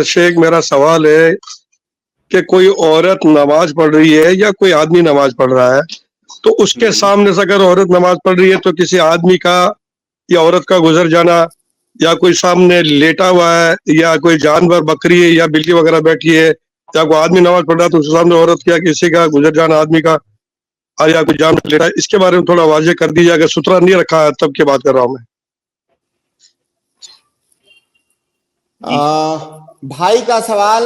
शेख मेरा सवाल है कि कोई औरत नमाज पढ़ रही है या कोई आदमी नमाज पढ़ रहा है, तो उसके सामने से अगर औरत नमाज पढ़ रही है तो किसी आदमी का या औरत का गुजर जाना, या कोई सामने लेटा हुआ है, या कोई जानवर बकरी है या बिल्ली वगैरह बैठी है, या कोई आदमी नमाज पढ़ रहा है तो उसके सामने औरत का किसी का गुजर जाना आदमी का, या कोई जानवर लेटा है, इसके बारे में थोड़ा वाजे कर दीजिए। अगर सुतरा नहीं रखा है तब की बात कर रहा हूँ मैं। भाई का सवाल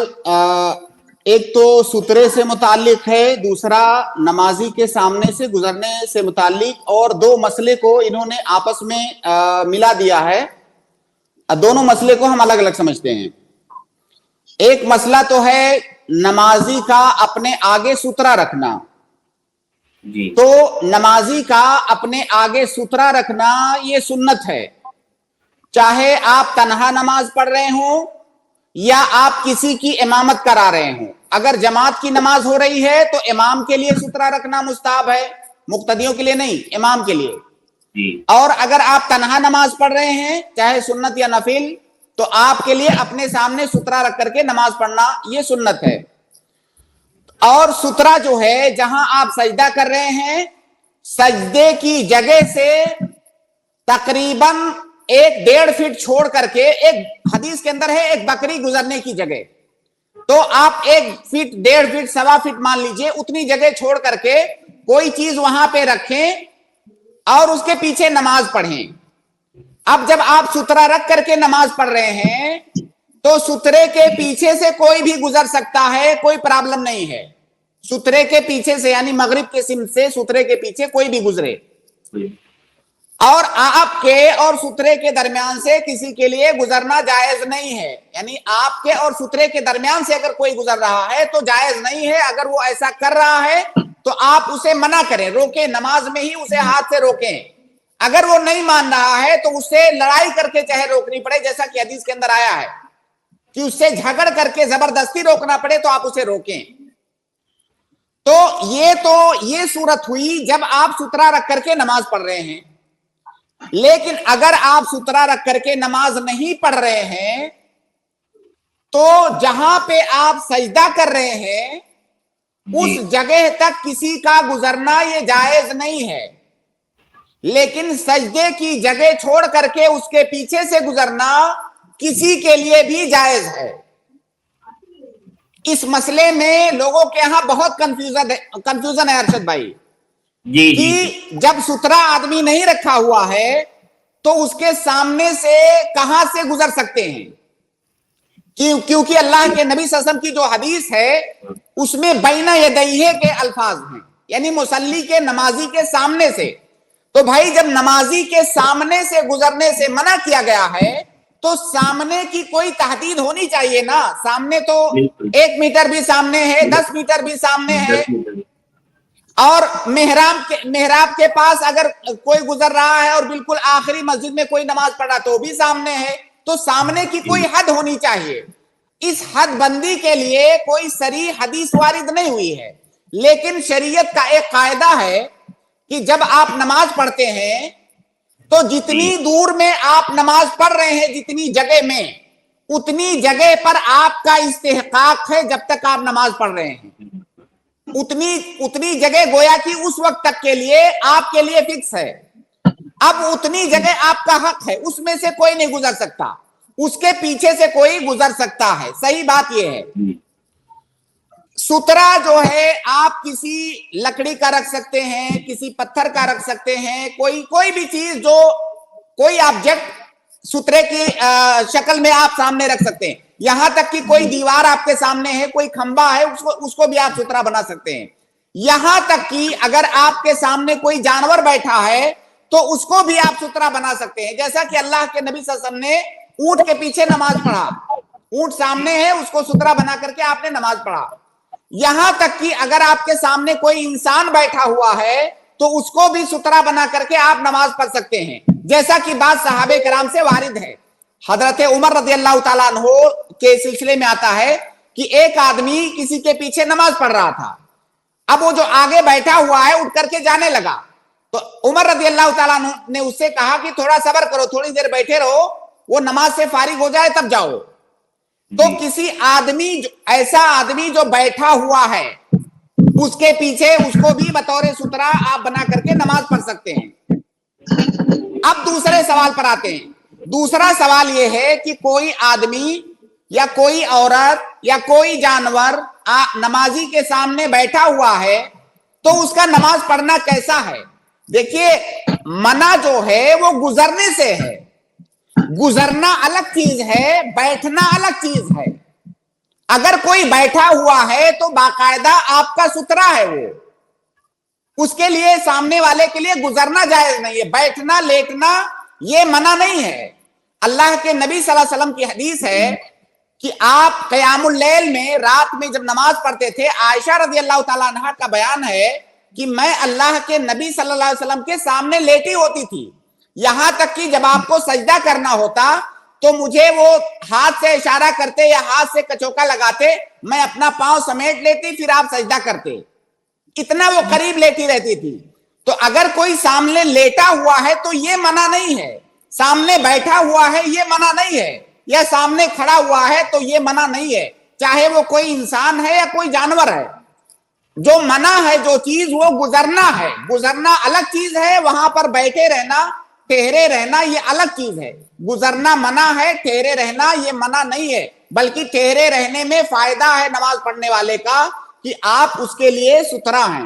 एक तो सुतरे से मुतालिक है, दूसरा नमाजी के सामने से गुजरने से मुतालिक, और दो मसले को इन्होंने आपस में मिला दिया है। दोनों मसले को हम अलग अलग समझते हैं। एक मसला तो है नमाजी का अपने आगे सुतरा रखना जी। तो नमाजी का अपने आगे सुतरा रखना ये सुन्नत है, चाहे आप तन्हा नमाज पढ़ रहे हो या आप किसी की इमामत करा रहे हो। अगर जमात की नमाज हो रही है तो इमाम के लिए सुतरा रखना मुस्ताहब है, मुक्तदियों के लिए नहीं, इमाम के लिए जी। और अगर आप तन्हा नमाज पढ़ रहे हैं, चाहे सुन्नत या नफिल, तो आपके लिए अपने सामने सुतरा रख करके नमाज पढ़ना ये सुन्नत है। और सुतरा जो है, जहां आप सजदा कर रहे हैं, सजदे की जगह से तकरीबन 1-1.5 फीट छोड़ करके, एक हदीस के अंदर है एक बकरी गुजरने की जगह, तो आप 1 फीट 1.5 फीट 1.25 फीट मान लीजिए, उतनी जगह छोड़ करके कोई चीज वहां पे रखें और उसके पीछे नमाज पढ़ें। अब जब आप सुतरा रख करके नमाज पढ़ रहे हैं तो सुतरे के पीछे से कोई भी गुजर सकता है, कोई प्रॉब्लम नहीं है। सुतरे के पीछे से, यानी मगरिब के सिम से सुतरे के पीछे कोई भी गुजरे, और आपके और सुतरे के दरमियान से किसी के लिए गुजरना जायज नहीं है। यानी आपके और सुतरे के दरमियान से अगर कोई गुजर रहा है तो जायज नहीं है। अगर वो ऐसा कर रहा है तो आप उसे मना करें, रोकें, नमाज में ही उसे हाथ से रोकें। अगर वो नहीं मान रहा है तो उससे लड़ाई करके चाहे रोकनी पड़े, जैसा कि हदीस के अंदर आया है कि उससे झगड़ करके जबरदस्ती रोकना पड़े, तो आप उसे रोकें। तो ये सूरत हुई जब आप सुतरा रख करके नमाज पढ़ रहे हैं। लेकिन अगर आप सुतरा रख करके नमाज नहीं पढ़ रहे हैं तो जहां पे आप सजदा कर रहे हैं उस जगह तक किसी का गुजरना ये जायज नहीं है, लेकिन सजदे की जगह छोड़ करके उसके पीछे से गुजरना किसी के लिए भी जायज है। इस मसले में लोगों के यहां बहुत कंफ्यूजन है अरशद भाई जी, कि जब सुतरा आदमी नहीं रखा हुआ है तो उसके सामने से कहां से गुजर सकते हैं, क्योंकि अल्लाह के नबी सल्लल्लाहु अलैहि वसल्लम की जो हदीस है उसमें बैना यदैहि के अल्फाज हैं, यानी मुसल्ली के, नमाजी के सामने से। तो भाई जब नमाजी के सामने से गुजरने से मना किया गया है तो सामने की कोई तहदीद होनी चाहिए ना। सामने तो 1 मीटर भी सामने है, 10 मीटर भी सामने है, और मेहराब के पास अगर कोई गुजर रहा है और बिल्कुल आखिरी मस्जिद में कोई नमाज पढ़ रहा तो भी सामने है। तो सामने की कोई हद होनी चाहिए। इस हद बंदी के लिए कोई सरी हदीस वारिद नहीं हुई है, लेकिन शरीयत का एक कायदा है कि जब आप नमाज पढ़ते हैं तो जितनी दूर में आप नमाज पढ़ रहे हैं, जितनी जगह में, उतनी जगह पर आपका इस्तेहकाक है। जब तक आप नमाज पढ़ रहे हैं उतनी जगह गोया कि उस वक्त तक के लिए आपके लिए फिक्स है। अब उतनी जगह आपका हक है, उसमें से कोई नहीं गुजर सकता, उसके पीछे से कोई गुजर सकता है। सही बात यह है। सुतरा जो है आप किसी लकड़ी का रख सकते हैं, किसी पत्थर का रख सकते हैं, कोई भी चीज, जो कोई ऑब्जेक्ट सुतरे की शक्ल में आप सामने रख सकते हैं। यहां तक कि कोई दीवार आपके सामने है, कोई खंबा है, उसको भी आप सुतरा बना सकते हैं। यहां तक कि अगर आपके सामने कोई जानवर बैठा है तो उसको भी आप सुतरा बना सकते हैं। जैसा कि अल्लाह के नबी सल्लल्लाहु अलैहि वसल्लम ने ऊंट के पीछे नमाज पढ़ा, ऊंट सामने है, उसको सुतरा बना करके आपने नमाज पढ़ा। यहां तक कि अगर आपके सामने कोई इंसान बैठा हुआ है तो उसको भी सुतरा बना करके आप नमाज पढ़ सकते हैं, जैसा कि बात सहाबे कराम से वारिद है। हजरत उमर रज़ियल्लाहु ताला अन्हु के सिलसिले में आता है कि एक आदमी किसी के पीछे नमाज पढ़ रहा था। अब वो जो आगे बैठा हुआ है उठ करके जाने लगा, तो उमर रज़ियल्लाहु ताला अन्हु ने उससे कहा कि थोड़ा सब्र करो, थोड़ी देर बैठे रहो, वो नमाज से फारिग हो जाए तब जाओ। तो किसी आदमी, ऐसा आदमी जो बैठा हुआ है, उसके पीछे उसको भी बतौर सुतरा आप बना करके नमाज पढ़ सकते हैं। अब दूसरे सवाल पर आते हैं। दूसरा सवाल यह है कि कोई आदमी या कोई औरत या कोई जानवर नमाजी के सामने बैठा हुआ है, तो उसका नमाज पढ़ना कैसा है? देखिए, मना जो है वो गुजरने से है। गुजरना अलग चीज है, बैठना अलग चीज है। अगर कोई बैठा हुआ है तो बाकायदा आपका सुतरा है, वो उसके लिए, सामने वाले के लिए गुजरना जायज नहीं है। बैठना लेटना ये मना नहीं है। अल्लाह के नबी सल्लल्लाहु अलैहि वसल्लम की हदीस है कि आप क़यामुल लैल में, रात में जब नमाज पढ़ते थे, आयशा रज़ी अल्लाह ताला अन्हा का बयान है कि मैं अल्लाह के नबी सल्लल्लाहु अलैहि वसल्लम के सामने लेटी होती थी, यहां तक कि जब आपको सजदा करना होता तो मुझे वो हाथ से इशारा करते या हाथ से कचौका लगाते, मैं अपना पांव समेट लेती, फिर आप सजदा करते। इतना वो करीब लेटी रहती थी। तो अगर कोई सामने लेटा हुआ है तो ये मना नहीं है, सामने बैठा हुआ है ये मना नहीं है, या सामने खड़ा हुआ है तो ये मना नहीं है, चाहे वो कोई इंसान है या कोई जानवर है। जो मना है जो चीज, वो गुजरना है। गुजरना अलग चीज है, वहां पर बैठे रहना, ठहरे रहना ये अलग चीज है। गुजरना मना है, ठहरे रहना ये मना नहीं है। बल्कि ठहरे रहने में फायदा है नमाज पढ़ने वाले का कि आप उसके लिए सुतरा हैं।